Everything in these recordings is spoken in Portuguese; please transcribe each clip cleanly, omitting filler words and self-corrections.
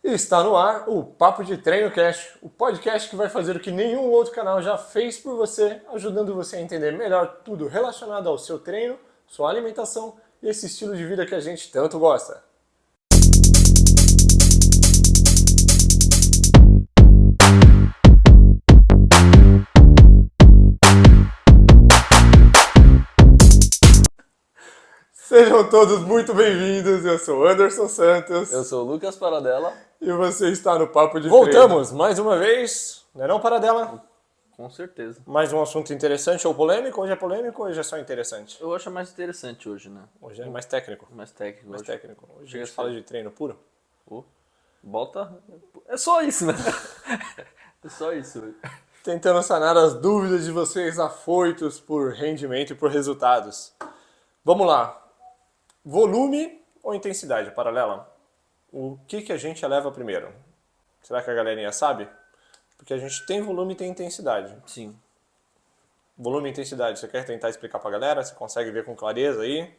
Está no ar o Papo de Treino Cast, o podcast que vai fazer o que nenhum outro canal já fez por você, ajudando você a entender melhor tudo relacionado ao seu treino, sua alimentação e esse estilo de vida que a gente tanto gosta. Sejam todos muito bem-vindos, eu sou Anderson Santos. Eu sou o Lucas Paradela. E você está no Papo de Treino. Voltamos mais uma vez, não é não, Paradela? Com certeza. Mais um assunto interessante ou polêmico? Hoje é polêmico ou hoje é só interessante? Eu acho mais interessante hoje, né? Hoje é mais técnico. Mais técnico. Mais hoje. técnico. Hoje a Chega gente a fala ser. de treino puro. Bota. É só isso, né? É só isso. Tentando sanar as dúvidas de vocês afoitos por rendimento e por resultados. Vamos lá. Volume ou intensidade paralela? O que a gente eleva primeiro? Será que a galerinha sabe? Porque a gente tem volume e tem intensidade. Sim. Volume e intensidade, você quer tentar explicar pra galera? Você consegue ver com clareza aí?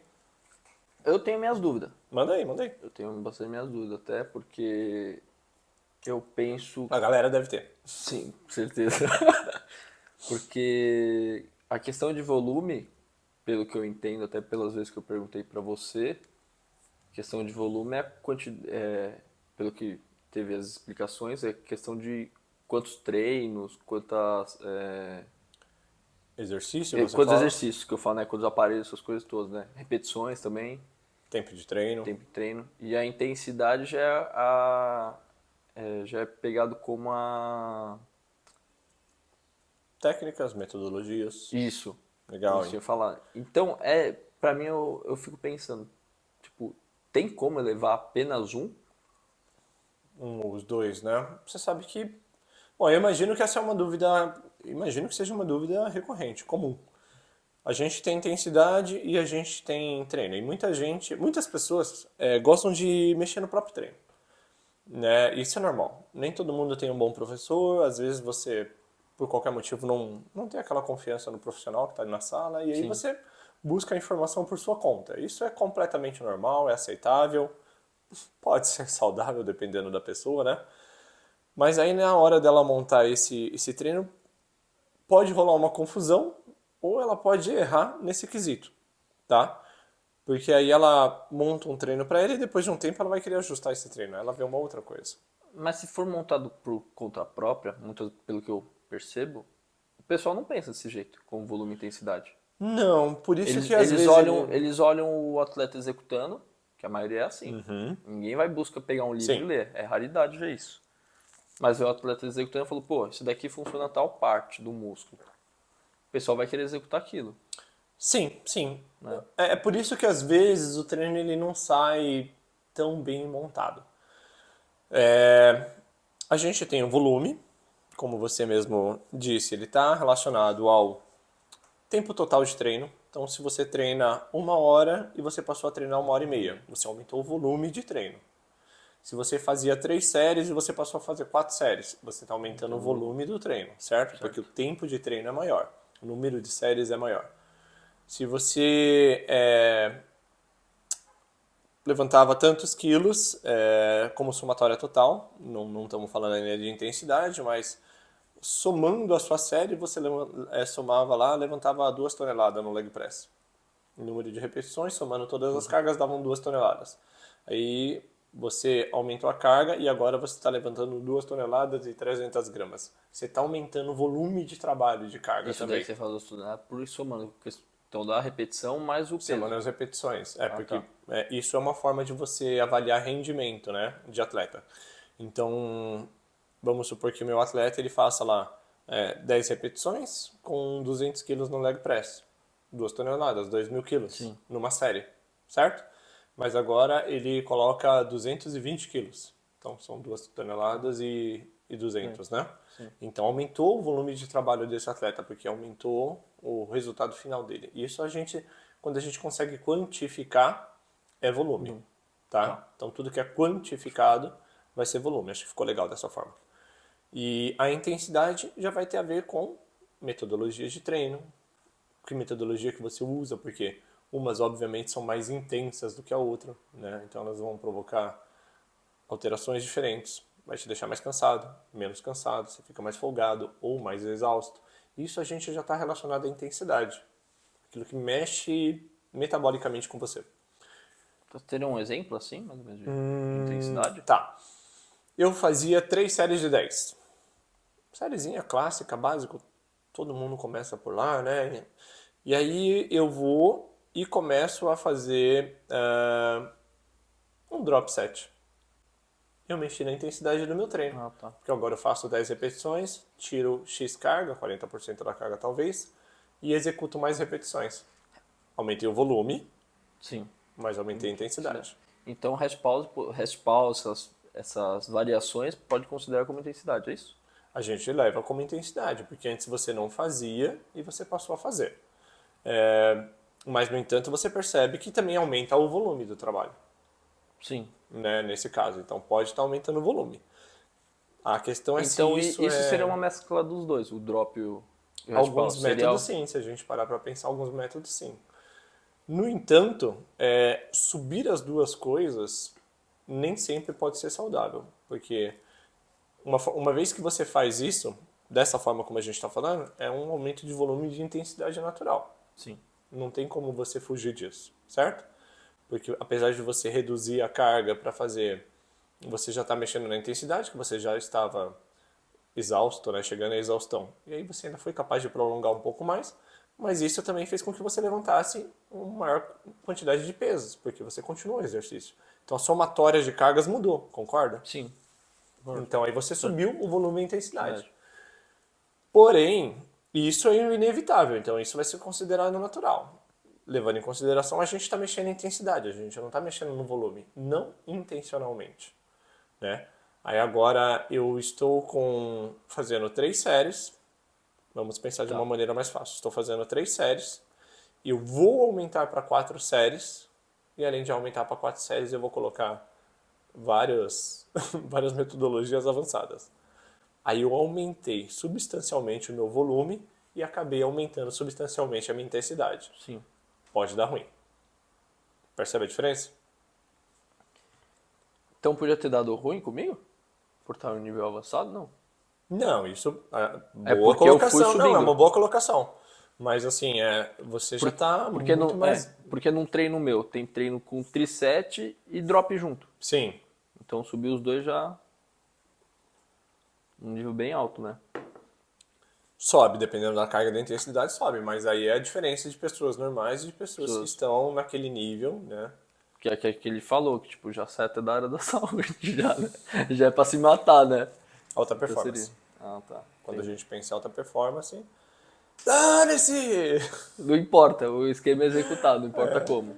Eu tenho minhas dúvidas. Manda aí, manda aí. Eu tenho bastante minhas dúvidas, até porque eu penso. A galera deve ter. Sim, com certeza. Porque a questão de volume, pelo que eu entendo, até pelas vezes que eu perguntei pra você, questão de volume pelo que teve as explicações, é questão de quantos treinos, Exercício, você quantos fala? exercícios que eu falo, né? Quantos aparelhos, essas coisas todas, né? Repetições também, Tempo de treino. tempo de treino. E a intensidade já é pegado como Técnicas, metodologias. isso. Legal, Isso hein? que eu ia falar. Então, pra mim, eu fico pensando, tipo, tem como elevar apenas um? Os dois, né? Você sabe que... Bom, eu imagino que essa é uma dúvida... Imagino que seja uma dúvida recorrente, comum. A gente tem intensidade e a gente tem treino. E muitas pessoas gostam de mexer no próprio treino. Né? Isso é normal. Nem todo mundo tem um bom professor. Às vezes você, por qualquer motivo, não tem aquela confiança no profissional que está na sala. E aí Sim. você busca a informação por sua conta. Isso é completamente normal, é aceitável. Pode ser saudável, dependendo da pessoa, né? Mas aí na hora dela montar esse treino, pode rolar uma confusão ou ela pode errar nesse quesito, tá? Porque aí ela monta um treino para ela e depois de um tempo ela vai querer ajustar esse treino. Ela vê uma outra coisa. Mas se for montado por conta própria, muito pelo que eu percebo, o pessoal não pensa desse jeito, com volume e intensidade. Não, por isso Eles, que às eles vezes olham, eles olham o atleta executando, que a maioria é assim. Ninguém vai buscar pegar um livro Sim. e ler. É raridade ver isso. Mas o atleta executando falou, pô, isso daqui funciona tal parte do músculo. O pessoal vai querer executar aquilo. Sim, sim. Né? É por isso que às vezes o treino ele não sai tão bem montado. A gente tem o volume, como você mesmo disse, ele está relacionado ao tempo total de treino. Então, se você treina 1 hora e você passou a treinar 1 hora e meia, você aumentou o volume de treino. Se você fazia 3 séries e você passou a fazer 4 séries, você está aumentando o volume do treino, certo? Porque o tempo de treino é maior, o número de séries é maior. Se você levantava tantos quilos como somatória total, não estamos falando ainda de intensidade, mas somando a sua série, você somava lá, levantava 2 toneladas no leg press. O número de repetições, somando todas as cargas, davam 2 toneladas. Aí você aumentou a carga e agora você está levantando 2 toneladas e 300 gramas. Você está aumentando o volume de trabalho de carga Isso também. daí que você falou, estudar por isso, mano. Então dá a repetição mais o peso. Semana as repetições. Porque tá. isso é uma forma de você avaliar rendimento, né, de atleta. Então, vamos supor que o meu atleta ele faça lá 10 repetições com 200 quilos no leg press. 2 toneladas, 2.000 quilos Sim. numa série, certo? Mas agora ele coloca 220 quilos. Então, são 2 toneladas e 200, né? Sim. Então, aumentou o volume de trabalho desse atleta, porque aumentou o resultado final dele. E isso quando a gente consegue quantificar, é volume, tá? Então, tudo que é quantificado vai ser volume. Acho que ficou legal dessa forma. E a intensidade já vai ter a ver com metodologias de treino, que metodologia que você usa, porque umas obviamente são mais intensas do que a outra, né? Então elas vão provocar alterações diferentes. Vai te deixar mais cansado, menos cansado, você fica mais folgado ou mais exausto. Isso a gente já está relacionado à intensidade, aquilo que mexe metabolicamente com você. Então, teria um exemplo assim, mais ou menos, de intensidade? Tá. Eu fazia 3 séries de 10. Sériezinha clássica, básico, todo mundo começa por lá, né? E aí eu vou e começo a fazer um drop set. Eu mexi na intensidade do meu treino. Ah, tá. Porque agora eu faço 10 repetições, tiro X carga, 40% da carga talvez, e executo mais repetições. Aumentei o volume, Sim. mas aumentei a intensidade. Então, rest pause, essas variações, pode considerar como intensidade, é isso? A gente leva como intensidade, porque antes você não fazia e você passou a fazer. Mas, no entanto, você percebe que também aumenta o volume do trabalho, Sim. né, nesse caso. Então, pode estar aumentando o volume. A questão é Então, se isso isso seria é... uma mescla dos dois, o drop e o rest Alguns pause. Seria métodos sim, se a gente parar para pensar, alguns métodos sim. No entanto, subir as duas coisas nem sempre pode ser saudável, porque uma vez que você faz isso, dessa forma como a gente está falando, é um aumento de volume e de intensidade natural. Sim. Não tem como você fugir disso, certo? Porque apesar de você reduzir a carga para fazer, você já está mexendo na intensidade, que você já estava exausto, né, chegando à exaustão. E aí você ainda foi capaz de prolongar um pouco mais, mas isso também fez com que você levantasse uma maior quantidade de pesos, porque você continuou o exercício. Então a somatória de cargas mudou, concorda? Sim. Então aí você subiu o volume e a intensidade. Verdade. Porém, isso é inevitável, então isso vai ser considerado natural. Levando em consideração, a gente está mexendo em intensidade, a gente não está mexendo no volume, não intencionalmente, né? Aí agora eu estou fazendo 3 séries, vamos pensar de uma maneira mais fácil. Estou fazendo 3 séries, eu vou aumentar para 4 séries, e além de aumentar para 4 séries, eu vou colocar várias metodologias avançadas. Aí eu aumentei substancialmente o meu volume e acabei aumentando substancialmente a minha intensidade. Sim. Pode dar ruim. Percebe a diferença? Então podia ter dado ruim comigo? Por estar no nível avançado? Não. Não, isso É boa porque eu fui colocação. Não, é subindo. uma boa colocação. Mas assim, você já está Porque muito não, mais. porque num treino meu tem treino com triset e drop junto. Sim, Então subir os dois já um nível bem alto, né? sobe, dependendo da carga da intensidade, sobe. Mas aí é a diferença de pessoas normais e de pessoas que Pessoas. estão naquele nível, né? Que é que ele falou, que tipo, já seta da área da saúde, já, né? Já é pra se matar, né? Alta Então performance. seria. Ah, tá. Quando Entendi. a gente pensa em alta performance, dane-se! Não importa, o esquema é executado, não importa como.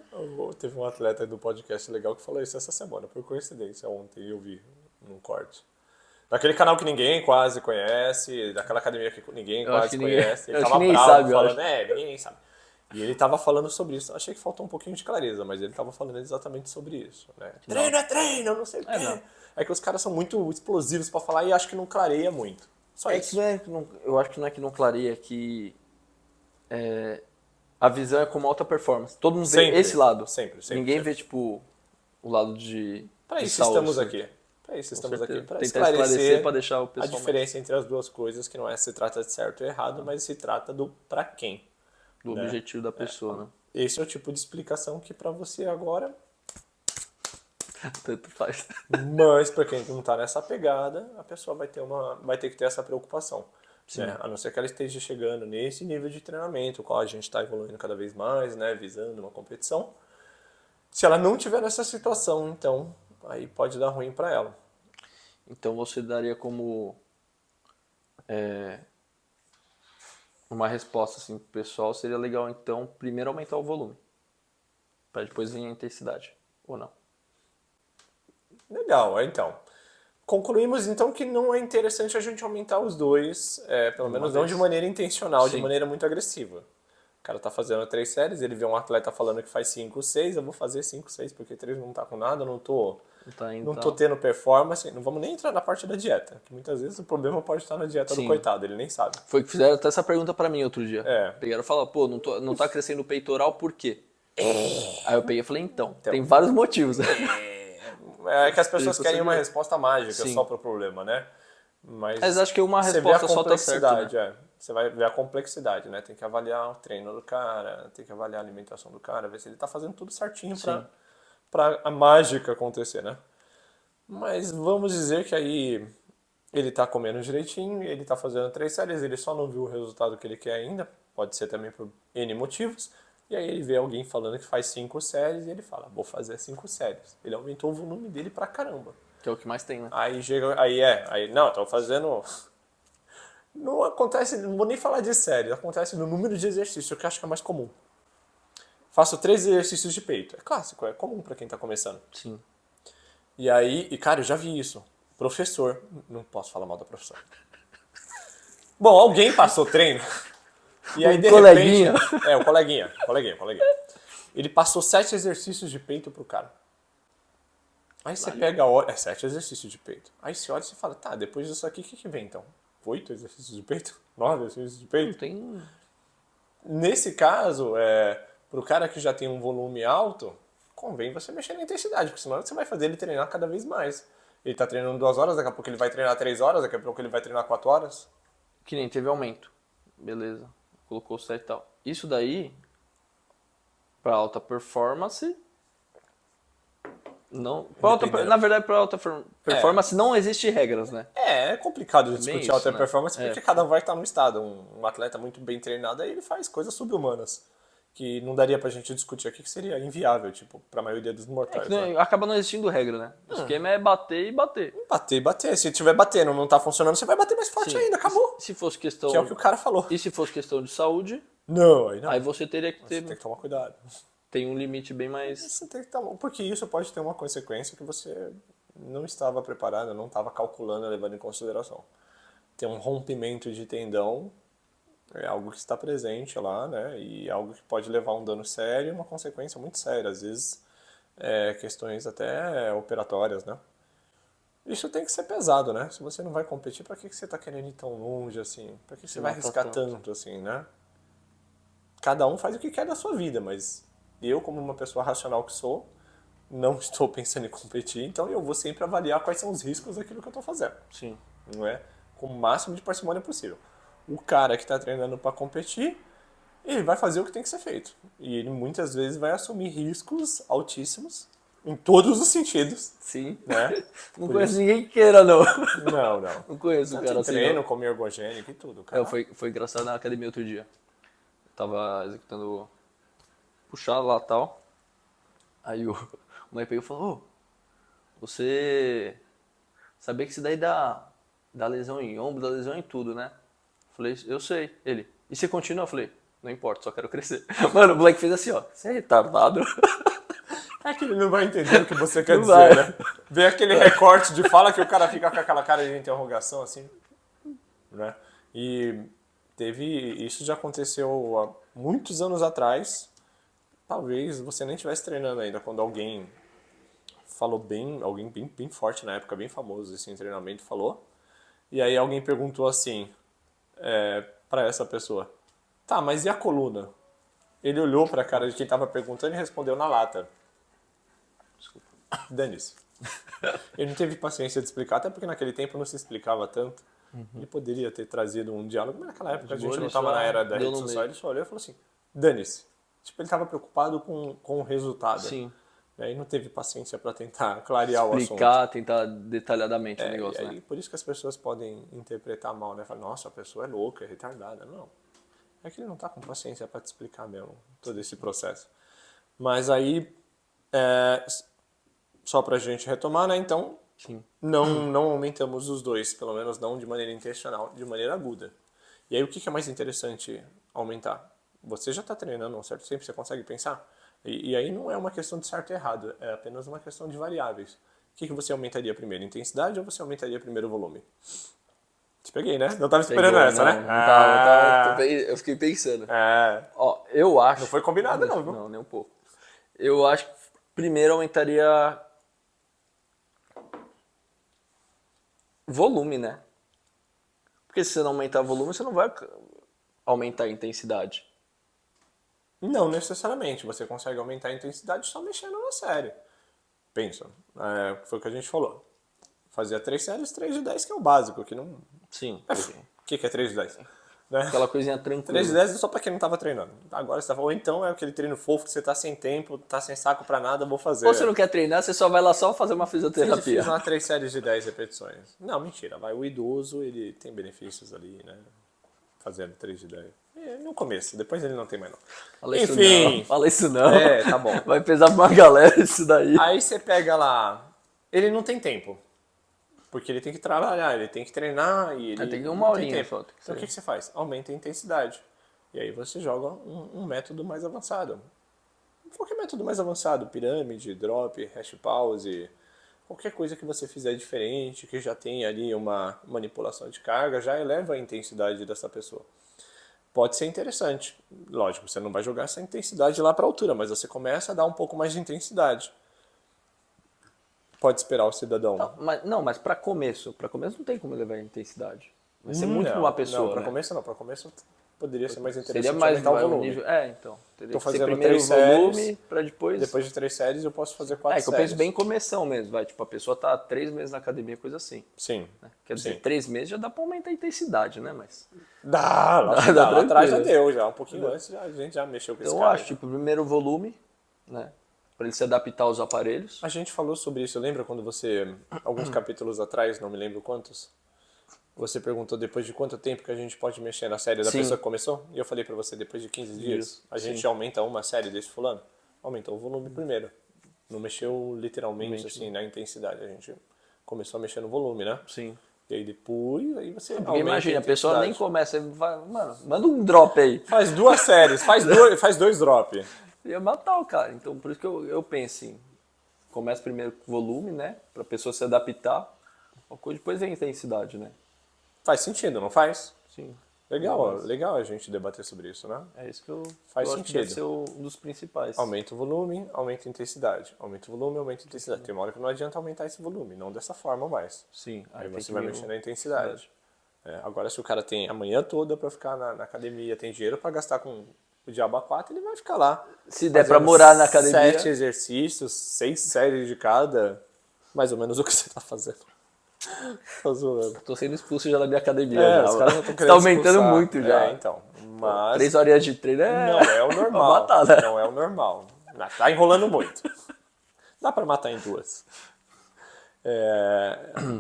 Teve um atleta do podcast legal que falou isso essa semana, por coincidência, ontem eu vi num corte. Daquele canal que ninguém quase conhece, daquela academia que ninguém Eu acho quase que ninguém, conhece. Ele eu acho que tava ninguém bravo sabe, eu falando, acho. ninguém nem sabe. E ele tava falando sobre isso. Achei que faltou um pouquinho de clareza, mas ele tava falando exatamente sobre isso, né? Treino é treino, não sei o quê. não. É que os caras são muito explosivos pra falar e acho que não clareia muito. Só É isso. que não é que não, eu acho que não é que não clareia, é que a visão é como alta performance. Todo mundo vê Sempre, esse lado. sempre, Ninguém sempre. vê, tipo, o lado de Para isso saúde. estamos Assim. aqui. Para isso Com estamos certeza. aqui. Para Tentar esclarecer pra deixar o a pessoal diferença entre as duas coisas, que não se trata de certo ou errado, mas se trata do para quem. do né? objetivo da pessoa, né? Esse é o tipo de explicação que para você agora, Tanto faz. mas para quem não está nessa pegada, a pessoa vai ter que ter essa preocupação. Né? A não ser que ela esteja chegando nesse nível de treinamento, o qual a gente está evoluindo cada vez mais, né? Visando uma competição. Se ela não tiver nessa situação, então aí pode dar ruim para ela. Então você daria como uma resposta assim pro pessoal, seria legal então primeiro aumentar o volume, para depois vir a intensidade, ou não? Legal, então. Concluímos então que não é interessante a gente aumentar os dois, pelo menos não vez. de maneira intencional, de Sim. maneira muito agressiva. O cara tá fazendo 3 séries, ele vê um atleta falando que faz 5, 6, eu vou fazer 5, 6, porque 3 não tá com nada, não tô Então, tendo performance. Não vamos nem entrar na parte da dieta, que muitas vezes o problema pode estar na dieta do Sim. coitado, ele nem sabe. foi que fizeram até essa pergunta pra mim outro dia. É. Pegaram e falaram, pô, não tá crescendo o peitoral por quê? Aí eu peguei e falei, então, tem vários motivos. É que as pessoas Explica o querem uma segredo. resposta mágica Sim. só pro problema, né? Mas Mas acho que uma você vê a resposta só tá certo, né? complexidade, Você vai ver a complexidade, né? Tem que avaliar o treino do cara, tem que avaliar a alimentação do cara, ver se ele tá fazendo tudo certinho Sim. pra a mágica acontecer, né? Mas vamos dizer que aí ele tá comendo direitinho, ele tá fazendo 3 séries, ele só não viu o resultado que ele quer ainda, pode ser também por N motivos, e aí ele vê alguém falando que faz 5 séries e ele fala, vou fazer 5 séries. Ele aumentou o volume dele pra caramba. Que é o que mais tem, né? Aí chega, não, tô fazendo. Não acontece, não vou nem falar de séries, acontece no número de exercícios, que eu acho que é mais comum. Faço 3 exercícios de peito. É clássico, é comum pra quem tá começando. Sim. E aí, cara, eu já vi isso. Professor, não posso falar mal da professora. Bom, alguém passou treino. E aí, Um de coleguinha. repente. O coleguinha. Ele passou 7 exercícios de peito pro cara. Aí você pega, olha, 7 exercícios de peito. Aí você olha e você fala, tá, depois disso aqui, o que vem então? 8 exercícios de peito? 9 exercícios de Não peito? tem. Nesse caso, pro cara que já tem um volume alto, convém você mexer na intensidade, porque senão você vai fazer ele treinar cada vez mais. Ele tá treinando 2 horas, daqui a pouco ele vai treinar 3 horas, daqui a pouco ele vai treinar 4 horas. Que nem teve aumento. Beleza. Colocou 7 e tal. Isso daí, pra alta performance. Não. Dependendo. Na verdade, pra alta performance não existe regras, né? É complicado de Bem discutir isso, alta né? performance É. porque cada um vai estar num estado. Um atleta muito bem treinado, aí ele faz coisas sub-humanas. Que não daria pra gente discutir aqui, que seria inviável, tipo, pra maioria dos É que mortais, né? acaba não existindo regra, né? O esquema é bater e bater. Bater. Se tiver batendo não tá funcionando, você vai bater mais forte Sim. ainda, acabou. Se fosse Que é o que o questão. cara falou. E se fosse questão de saúde, Não, aí não. aí você teria que Você tem ter. que tomar cuidado. Tem um limite bem mais. Você tem que tomar, porque isso pode ter uma consequência que você não estava preparado, não estava calculando, levando em consideração. Ter um rompimento de tendão é algo que está presente lá, né? E algo que pode levar a um dano sério e uma consequência muito séria. Às vezes, questões até operatórias, né? Isso tem que ser pesado, né? Se você não vai competir, para que você está querendo ir tão longe assim? Para que você vai mata arriscar tanto. tanto assim, né? Cada um faz o que quer da sua vida, mas eu, como uma pessoa racional que sou, não estou pensando em competir, então eu vou sempre avaliar quais são os riscos daquilo que eu estou fazendo, Sim. não é? Com o máximo de parcimônia possível. O cara que está treinando para competir, ele vai fazer o que tem que ser feito. E ele muitas vezes vai assumir riscos altíssimos, em todos os sentidos, Sim. né? Não Por conheço isso- ninguém que queira, não. Não. Não conheço o Tanto cara em assim, treino, não. como ergogênico e tudo, cara. Foi engraçado na academia outro dia. Tava executando puxado lá e tal. Aí o moleque pegou e falou, ô, você sabia que isso daí dá lesão em ombro, dá lesão em tudo, né? Falei, eu sei. Ele, e você continua? Eu falei, não importa, só quero crescer. Mano, o moleque fez assim, ó, você é retardado? É que ele não vai entender o que você quer Não dizer, vai. né? Ver aquele recorte de fala que o cara fica com aquela cara de interrogação assim, né? E isso já aconteceu há muitos anos atrás. Talvez você nem estivesse treinando ainda quando alguém falou bem, alguém bem forte na época, bem famoso assim, em treinamento falou. E aí alguém perguntou assim, para essa pessoa: "Tá, mas e a coluna?" Ele olhou pra cara de quem tava perguntando e respondeu na lata: "Dane-se." Ele não teve paciência de explicar, até porque naquele tempo não se explicava tanto. Ele poderia ter trazido um diálogo, mas naquela época a gente Ele não estava só na era da deu rede no social, meio. ele só olhou e falou assim, dane-se. Tipo, ele estava preocupado com o resultado. Sim. Né? E não teve paciência para tentar clarear o assunto. Explicar, tentar detalhadamente o E negócio, aí, né? por isso que as pessoas podem interpretar mal, né? Falar, nossa, a pessoa é louca, é retardada. Não. É que ele não está com paciência para te explicar mesmo todo esse processo. Mas aí, só pra gente retomar, né? Então, Sim. não aumentamos os dois, pelo menos não de maneira intencional, de maneira aguda. E aí o que é mais interessante aumentar? Você já está treinando um certo tempo, você consegue pensar? E aí não é uma questão de certo e errado, é apenas uma questão de variáveis. O que você aumentaria primeiro, intensidade ou você aumentaria primeiro o volume? Te peguei, né? Não estava esperando Pegou, essa, não, né? não tava, eu fiquei pensando. Ó, eu acho... Não foi combinado não, viu? Não, nem um pouco. Eu acho que primeiro aumentaria volume, né? Porque se você não aumentar volume, você não vai aumentar a intensidade. Não necessariamente, você consegue aumentar a intensidade só mexendo na série. Pensa, foi o que a gente falou. Fazia 3 séries, 3 de 10, que é o básico, que não... Sim. O que é 3 de 10? Né? Aquela coisinha tranquila. 3 de 10 é só pra quem não tava treinando. Agora você tá falando, ou então é aquele treino fofo que você tá sem tempo, tá sem saco pra nada, vou fazer. Ou você não quer treinar, você só vai lá só fazer uma fisioterapia. Fiz lá 3 séries de 10 repetições. Não, mentira. O idoso, ele tem benefícios ali, né? Fazendo 3 de 10. No começo, depois ele não tem mais não. Fala Enfim. Isso não, fala isso não. Tá bom. Vai pesar pra uma galera isso daí. Aí você pega lá, ele não tem tempo. Porque ele tem que trabalhar, ele tem que treinar e ele Tem que não uma tem horinha tempo. só. Então o que você faz? Aumenta a intensidade. E aí você joga um método mais avançado. Qualquer método mais avançado, pirâmide, drop, hash pause, qualquer coisa que você fizer diferente, que já tem ali uma manipulação de carga, já eleva a intensidade dessa pessoa. Pode ser interessante. Lógico, você não vai jogar essa intensidade lá para a altura, mas você começa a dar um pouco mais de intensidade. Pode esperar o cidadão. Mas pra começo não tem como levar a intensidade. Vai ser muito pra uma pessoa, Não, para né? começo não. Para começo poderia ser mais interessante Seria mais aumentar o o volume. nível. Então. Teria Tô que ser fazendo primeiro 3 volume séries, pra depois. Depois de 3 séries eu posso fazer 4 que eu séries. penso bem em começão mesmo, vai. Tipo, a pessoa tá 3 meses na academia, coisa assim. Sim. Né? Quer dizer, Sim. 3 meses já dá pra aumentar a intensidade, né? Mas. Dá, lá tranquilo. atrás já deu, já. Um pouquinho antes a gente já mexeu com esse Então eu cara. acho, tipo, primeiro volume, né? Pra ele se adaptar aos aparelhos. A gente falou sobre isso, lembra quando você, alguns capítulos atrás, não me lembro quantos, você perguntou depois de quanto tempo que a gente pode mexer na série da Sim. pessoa que começou? E eu falei pra você, depois de 15 dias, Isso, a gente sim. aumenta uma série desse fulano? Aumentou o volume primeiro. Não mexeu literalmente assim na intensidade, a gente começou a mexer no volume, né? Sim. E aí depois, aí você Porque aumenta imagina, a pessoa nem intensidade. começa, vai, mano, manda um drop aí. Faz 2 séries, faz 2 drop. Ia matar o cara. Então, por isso que eu penso assim, começa primeiro com volume, né? Pra pessoa se adaptar. Depois vem a intensidade, né? Faz sentido, não faz? Sim. Legal a gente debater sobre isso, né? É isso que eu Faz acho que deve sentido. ser um dos principais. Aumenta o volume, aumenta a intensidade. Aumenta o volume, aumenta a intensidade. Tem uma hora que não adianta aumentar esse volume, não dessa forma mais. Sim. Aí tem você que vai ver mexer na intensidade. Agora, se o cara tem a manhã toda pra ficar na academia, tem dinheiro pra gastar com o diabo a 4, ele vai ficar lá. Se der pra fazendo morar na academia. 7 exercícios, 6 séries de cada. Mais ou menos o que você tá fazendo. Tô zoando. Tô sendo expulso já da minha academia. Já, Os caras já estão Você querendo tá aumentando expulsar. muito já. Então. Mas 3 horinhas de treino não é o normal. pra matar, né? Não é o normal. Tá enrolando muito. Dá pra matar em 2.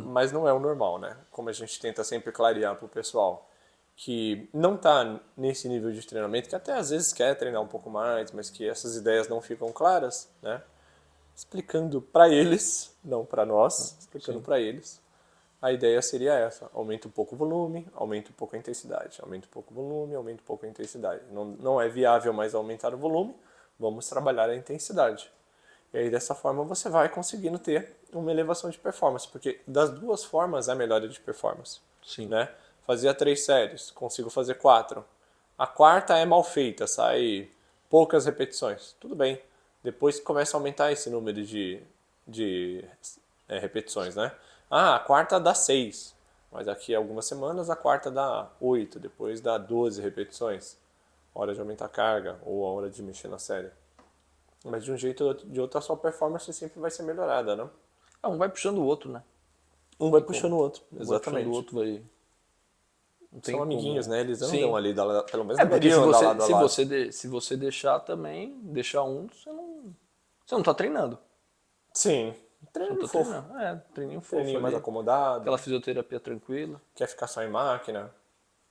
Mas não é o normal, né? Como a gente tenta sempre clarear pro pessoal que não tá nesse nível de treinamento, que até às vezes quer treinar um pouco mais, mas que essas ideias não ficam claras, né? Explicando pra eles, não pra nós, explicando pra eles. A ideia seria essa: aumenta um pouco o volume, aumenta um pouco a intensidade, aumenta um pouco o volume, aumenta um pouco a intensidade. Não é viável mais aumentar o volume, vamos trabalhar a intensidade. E aí dessa forma você vai conseguindo ter uma elevação de performance, porque das duas formas é melhora de performance. Sim. Né? Fazia 3 séries, consigo fazer 4. A quarta é mal feita, sai poucas repetições. Tudo bem. Depois começa a aumentar esse número de repetições, né? A quarta dá 6, mas daqui a algumas semanas a quarta dá 8, depois dá 12 repetições. Hora de aumentar a carga ou a hora de mexer na série. Mas de um jeito ou de outro a sua performance sempre vai ser melhorada, né? Um vai puxando o outro, né? Um vai puxando o outro, Um vai exatamente. puxando o outro, vai... Não tem São como. amiguinhos, né? Eles Sim. andam ali, pelo menos Porque deveriam andar lado a lado. se você deixar também, deixar um, você não tá treinando. Sim, Você treino não tá fofo. treinando. Treininho fofo Treininho mais ali. acomodado, Aquela fisioterapia tranquila. quer ficar só em máquina.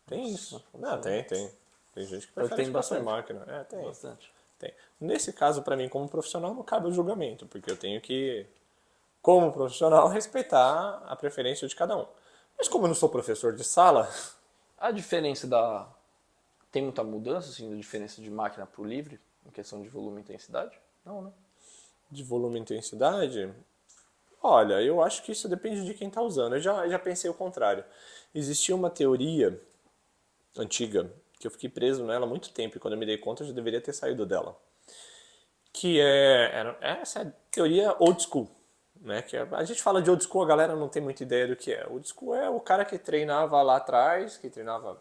Tem isso. Não, tem. Tem gente que prefere tem ficar só em bastante. máquina. Tem. Bastante. Tem. Nesse caso, para mim, como profissional, não cabe o julgamento, porque eu tenho que, como profissional, respeitar a preferência de cada um. Mas como eu não sou professor de sala, A diferença da... Tem muita mudança, assim, da diferença de máquina pro livre, em questão de volume e intensidade? Não, né? de volume e intensidade, olha, eu acho que isso depende de quem está usando. Eu já pensei o contrário. Existia uma teoria antiga, que eu fiquei preso nela há muito tempo, e quando eu me dei conta eu já deveria ter saído dela. Que essa é a teoria old school. Né? Que a gente fala de old school, a galera não tem muita ideia do que é. Old school é o cara que treinava lá atrás, que treinava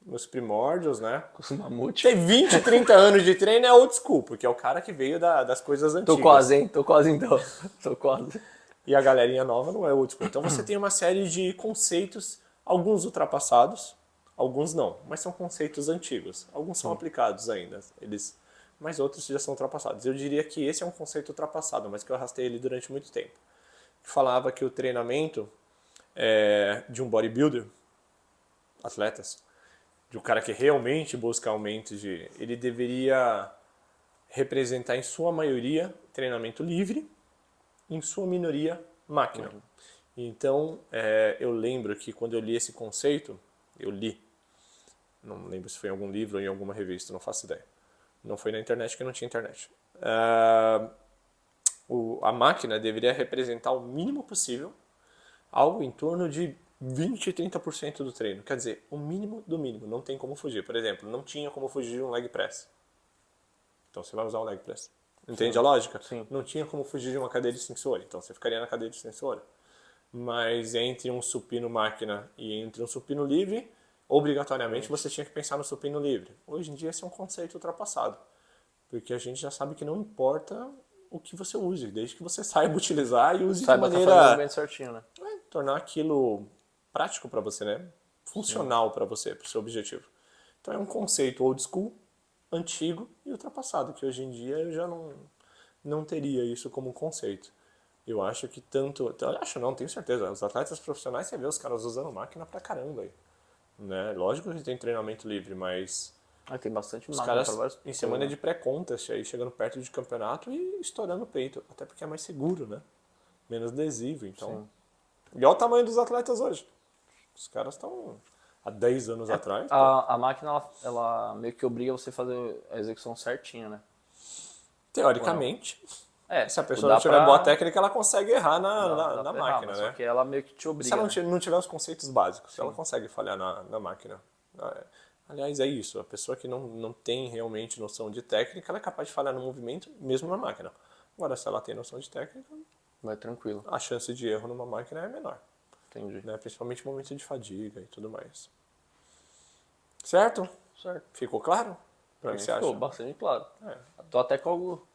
nos primórdios, né? Com o mamute. Tem 20, 30 anos de treino é old school, porque é o cara que veio das coisas Tô antigas. quase, hein? Tô quase então. Tô quase. E a galerinha nova não é old school. Então você tem uma série de conceitos, alguns ultrapassados, alguns não, mas são conceitos antigos. Alguns são aplicados ainda, mas outros já são ultrapassados. Eu diria que esse é um conceito ultrapassado, mas que eu arrastei ele durante muito tempo. Falava que o treinamento de um bodybuilder, atletas, de um cara que realmente busca aumento ele deveria representar em sua maioria treinamento livre, em sua minoria máquina. Então, eu lembro que quando eu li esse conceito, não lembro se foi em algum livro ou em alguma revista, não faço ideia. Não foi na internet, que não tinha internet. A máquina deveria representar o mínimo possível, algo em torno de 20, 30% do treino. Quer dizer, o mínimo do mínimo, não tem como fugir. Por exemplo, não tinha como fugir de um leg press. Então você vai usar o leg press. Entende a lógica? Sim. Não tinha como fugir de uma cadeira de extensor, então você ficaria na cadeira de extensor. Mas entre um supino máquina e entre um supino livre, obrigatoriamente você tinha que pensar no supino livre. Hoje em dia esse é um conceito ultrapassado, porque a gente já sabe que não importa o que você use, desde que você saiba utilizar e use Saiba de tá fazendo maneira bem certinho, né? tornar aquilo prático para você, né? Funcional para você, para o seu objetivo. Então é um conceito old school, antigo e ultrapassado, que hoje em dia eu já não teria isso como conceito. Eu acho que tenho certeza, os atletas profissionais, você vê os caras usando máquina pra caramba aí, né? Lógico que tem treinamento livre, mas Tem bastante os máquina caras para vários em semana coisas, de pré-contest, aí chegando perto de campeonato e estourando o peito, até porque é mais seguro, né? Menos adesivo, então. E olha o tamanho dos atletas hoje. Os caras estão há 10 anos atrás, pô. A máquina, ela meio que obriga você a fazer a execução certinha, né? Teoricamente, se a Tipo, pessoa não dá tiver boa pra... técnica, ela consegue errar Dá na pra errar, máquina, mas só né? que ela meio que te Se obriga, ela né? não tiver os conceitos básicos, ela consegue falhar na máquina. Aliás, é isso. A pessoa que não tem realmente noção de técnica, ela é capaz de falhar no movimento, mesmo na máquina. Agora, se ela tem noção de técnica, Vai tranquilo. a chance de erro numa máquina é menor. Entendi. Né? Principalmente no momento de fadiga e tudo mais. Certo? Certo. Ficou claro? Pra O que mim você ficou acha? bastante claro. Tô até com algo...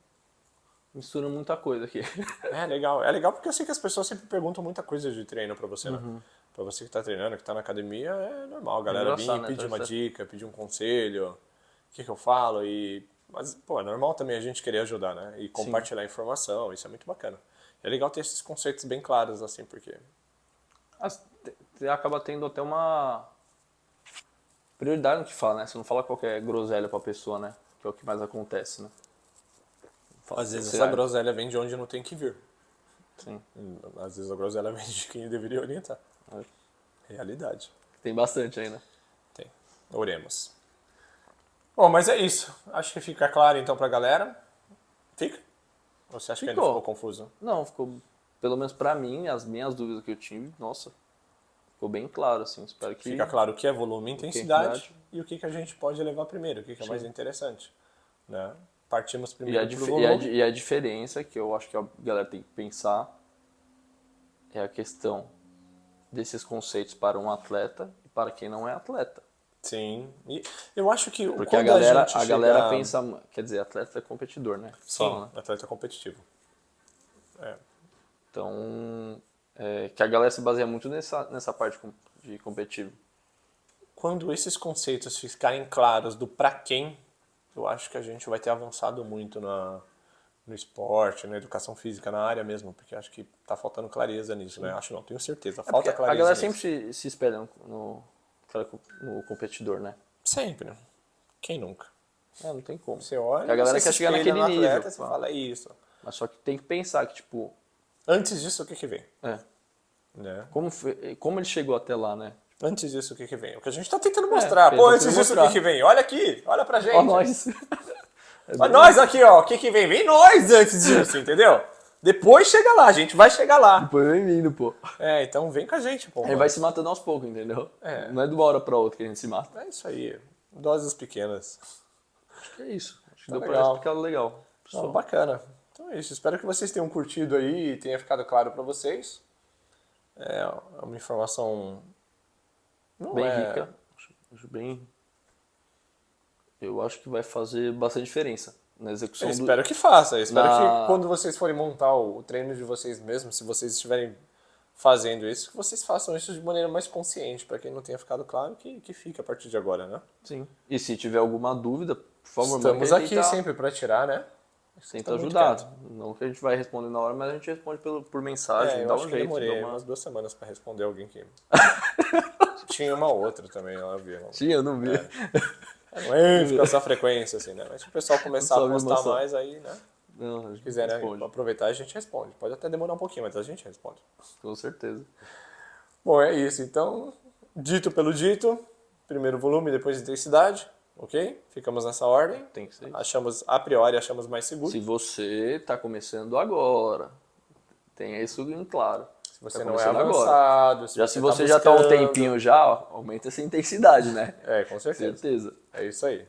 Mistura muita coisa aqui. É legal. É legal porque eu sei que as pessoas sempre perguntam muita coisa de treino pra você, né? Pra você que tá treinando, que tá na academia, é normal. A galera vir engraçado, né? pedir uma Parece- dica, pedir um conselho, o que eu falo. Mas, pô, é normal também a gente querer ajudar, né? E compartilhar informação, isso é muito bacana. É legal ter esses conceitos bem claros, assim, porque... Você acaba tendo até uma prioridade no que fala, né? Você não fala qualquer groselha pra pessoa, né? Que é o que mais acontece, né? Fala, Às vezes você- essa groselha vem de onde não tem que vir. Sim. Às vezes a groselha vem de quem deveria orientar. Realidade. Tem bastante aí, né? Tem. Oremos. Bom, mas é isso. Acho que fica claro então pra galera. Fica? Ou você acha que ainda Ficou. ficou confuso? Não, ficou... Pelo menos pra mim, as minhas dúvidas que eu tive, nossa, ficou bem claro, assim. Espero que... Fica claro o que é volume e que é intensidade intensidade. e o que a gente pode levar primeiro, o que é mais interessante. Né? Partimos E primeiro a, pro dif- volume. e a diferença que eu acho que a galera tem que pensar é a questão desses conceitos para um atleta e para quem não é atleta. Sim. E eu acho que Porque a quando galera, gente a galera chega- pensa, quer dizer, atleta é competidor, né? Sim, Fala, né? atleta competitivo. Então, que a galera se baseia muito nessa parte de competitivo. Quando esses conceitos ficarem claros do pra quem, eu acho que a gente vai ter avançado muito no esporte, na educação física, na área mesmo, porque acho que tá faltando clareza nisso, né? Acho não, tenho certeza, É porque falta a clareza galera nisso. sempre se espelha no competidor, né? Sempre. Quem nunca? Não tem como. Você olha, Porque a galera você quer se chegar espelha naquele no nível. atleta, você pá. fala, é isso. Mas só que tem que pensar que, tipo, Antes disso, o que vem? Né? como ele chegou até lá, né? Antes disso, o que vem? O que a gente tá tentando mostrar. que Pô, a gente antes vai disso, o mostrar. que vem? Olha aqui, olha pra gente. Ó, nós. Olha nós aqui, ó. O que vem? Vem nós antes disso, entendeu? Depois chega lá, a gente vai chegar lá. Depois vem vindo, pô. Então vem com a gente, pô. Ele Mano. vai se matando aos poucos, entendeu? Não é de uma hora pra outra que a gente se mata. É isso aí. Doses pequenas. Acho que é isso. Acho que Tá deu pra legal. explicar legal. Não, Pessoal. bacana. Então é isso. Espero que vocês tenham curtido aí e tenha ficado claro pra vocês. É uma informação... Não Bem é... rica. Acho bem Eu acho que vai fazer bastante diferença na execução Eu do... espero que faça. Eu espero Na- que quando vocês forem montar o treino de vocês mesmos, se vocês estiverem fazendo isso, que vocês façam isso de maneira mais consciente. Para quem não tenha ficado claro, que fique a partir de agora, né? Sim. E se tiver alguma dúvida, por favor, manda Estamos que a gente aqui tenta, sempre para tirar, né? tenta Tá muito ajudar. quieto. Não que a gente vai responder na hora, mas a gente responde por mensagem, Eu dá acho um que jeito. demorei Dá uma... umas 2 semanas para responder alguém que... Tinha uma outra também, eu vi. Sim, eu não vi. Não é com essa frequência, assim, né? Mas se o pessoal começar Só a vi uma postar só. mais aí, né? Não, a gente Se quiser, né, responde. aproveitar, a gente responde. Pode até demorar um pouquinho, mas a gente responde. Com certeza. Bom, é isso. Então, dito pelo dito, primeiro volume, depois intensidade, ok? Ficamos nessa ordem. Tem que ser isso. Achamos, a priori, achamos mais seguro. Se você está começando agora, tenha isso em claro. Se você Tá não é começando avançado, Já se tá você já está um buscando. tempinho já, ó, aumenta essa intensidade, né? Com certeza. Certeza. É isso aí.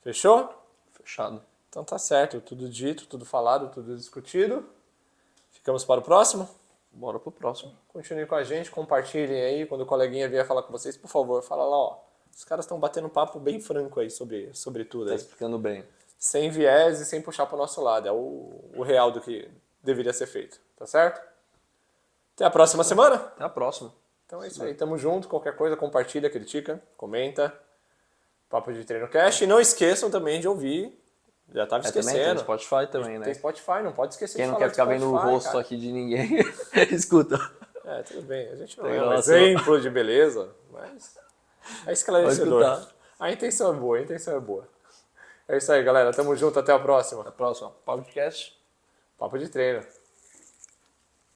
Fechou? Fechado. Então tá certo. Tudo dito, tudo falado, tudo discutido. Ficamos para o próximo? Bora pro próximo. Continuem com a gente, compartilhem aí. Quando o coleguinha vier falar com vocês, por favor, fala lá, ó. Os caras estão batendo um papo bem franco aí sobre tudo. Tá Aí. explicando bem. Sem viés e sem puxar para o nosso lado. É o real do que deveria ser feito. Tá certo? Até a próxima semana. Até a próxima. Então é isso aí. Tamo junto. Qualquer coisa, compartilha, critica, comenta. Papo de Treino Cast. E não esqueçam também de ouvir. Já tava Também tem esquecendo. Spotify também, né? Tem Spotify, não pode esquecer Quem de não falar quer de ficar vendo o Spotify, rosto cara. aqui de ninguém, escuta. Tudo bem. A gente não Tem é um relação. exemplo de beleza, mas é esclarecedor. Pode escutar. A intenção é boa, a intenção é boa. É isso aí, galera. Tamo junto. Até a próxima. Até a próxima. Podcast. Papo de Treino.